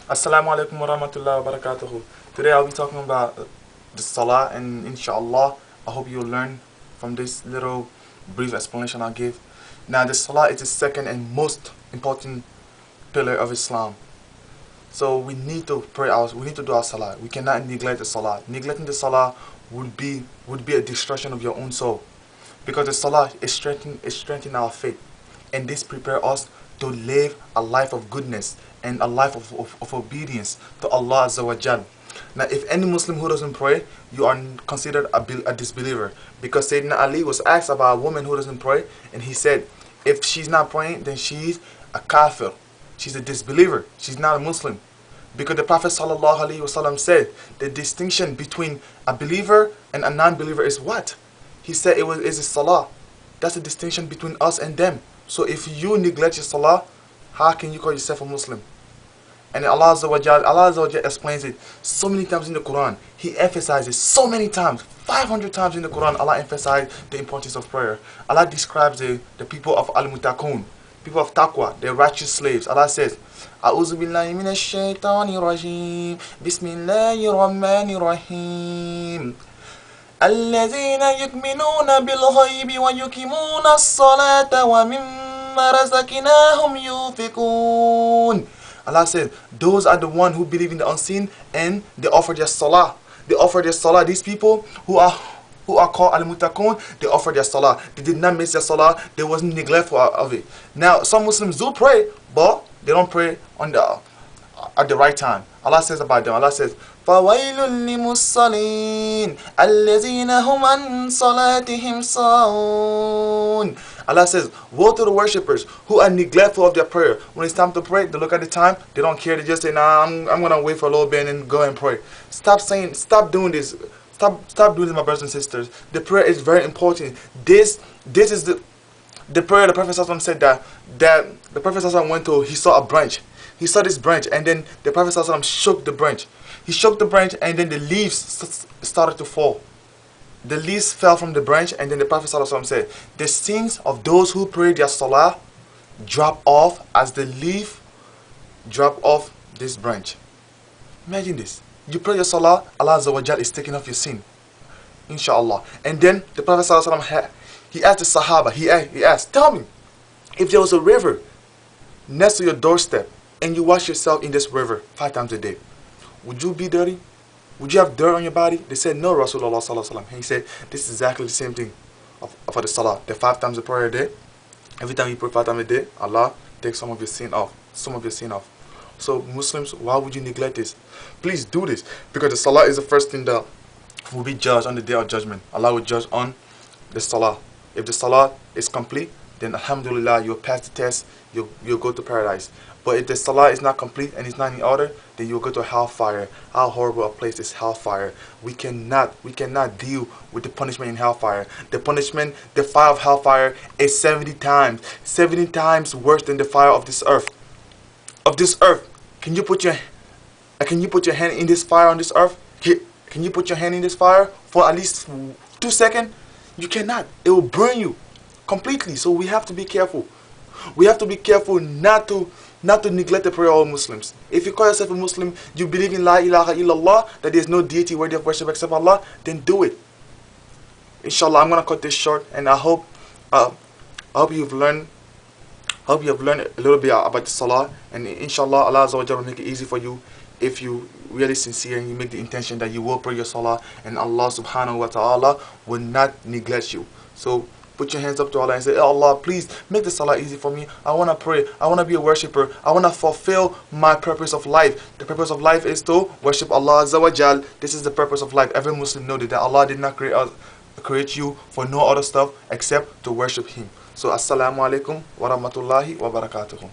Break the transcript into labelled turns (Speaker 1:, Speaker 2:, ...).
Speaker 1: Assalamu alaikum wa rahmatullahi wa barakatuhu. Today I'll be talking about the salah, and inshallah I hope you'll learn from this little brief explanation I'll give. Now the salah is the second and most important pillar of Islam. So we need to we need to do our salah. We cannot neglect the salah. Neglecting the salah would be a destruction of your own soul. Because the salah is strengthening our faith. And this prepare us to live a life of goodness and a life of obedience to Allah Azza wa Jal. Now, if any Muslim who doesn't pray, you are considered a disbeliever. Because Sayyidina Ali was asked about a woman who doesn't pray, and he said, if she's not praying, then she's a kafir. She's a disbeliever. She's not a Muslim. Because the Prophet ﷺ said the distinction between a believer and a non-believer is what? He said is a salah. That's the distinction between us and them. So if you neglect your salah, how can you call yourself a Muslim? And Allah Azza wa Jal explains it so many times in the Quran. He emphasizes so many times, 500 times in the Quran, Allah emphasized the importance of prayer. Allah describes the people of al-muttaqun, people of taqwa, the righteous slaves. Allah says, A'udhu billahi minash shaitani rajim. Bismillahir rahmanir rahim. الذين يؤمنون بالغيب ويقيمون الصلاة ومما رزقناهم ينفقون. Allah said, those are the ones who believe in the unseen and they offer their salah. They offer their salah. These people who are called al-muttaqun, they offer their salah. They did not miss their salah. They wasn't neglectful of it. Now, some Muslims do pray, but they don't pray at the right time. Allah says about them. Allah says, فَوَيْلٌ لِلْمُصَّلِينَ الَّذِينَ هُمْ عَنْ صَلَاتِهِمْ سَاهُونَ. Allah says, woe to the worshippers who are neglectful of their prayer. When it's time to pray, they look at the time, they don't care. They just say, nah, I'm going to wait for a little bit and go and pray. Stop doing this. Stop doing this, my brothers and sisters. The prayer is very important. This is the prayer the Prophet ﷺ said that the Prophet ﷺ went to, he saw a branch. He saw this branch, and then the Prophet ﷺ shook the branch. He shook the branch, and then the leaves started to fall. The leaves fell from the branch, and then the Prophet ﷺ said, the sins of those who pray their salah drop off as the leaf drop off this branch. Imagine this. You pray your salah, Allah Azza wa Jal is taking off your sin. Inshallah. And then the Prophet ﷺ, he asked the Sahaba, he asked, tell me, if there was a river next to your doorstep, and you wash yourself in this river 5 times a day, would you be dirty? Would you have dirt on your body? They said, no, Rasulullah sallallahu alaihi wasallam. And he said, this is exactly the same thing for the salah. The 5 times a prayer a day. Every time you pray 5 times a day, Allah takes some of your sin off. So Muslims, why would you neglect this? Please do this, because the salah is the first thing that will be judged on the day of judgment. Allah will judge on the salah. If the salah is complete, then alhamdulillah, you'll pass the test, you'll go to paradise. But if the salah is not complete and it's not in order, then you'll go to hellfire. How horrible a place is hellfire. We cannot deal with the punishment in hellfire. The fire of hellfire is 70 times worse than the fire of this earth. Can you put your hand in this fire on this earth? Can you put your hand in this fire for at least 2 seconds? You cannot. It will burn you completely. So we have to be careful. We have to be careful not to neglect the prayer of all Muslims. If you call yourself a Muslim, you believe in La ilaha illallah, that there is no deity worthy of worship except Allah, then do it. Inshallah, I'm gonna cut this short, and I hope you've learned. I hope you have learned a little bit about the salah, and inshallah Allah Azza wa Jalla will make it easy for you if you really sincere and you make the intention that you will pray your salah, and Allah subhanahu wa ta'ala will not neglect you. So put your hands up to Allah and say, oh Allah, please make the salah easy for me. I want to pray. I want to be a worshipper. I want to fulfill my purpose of life. The purpose of life is to worship Allah Azza wa Jal. This is the purpose of life. Every Muslim knows that Allah did not create you for no other stuff except to worship Him. So assalamu alaikum wa rahmatullahi wa barakatuhu.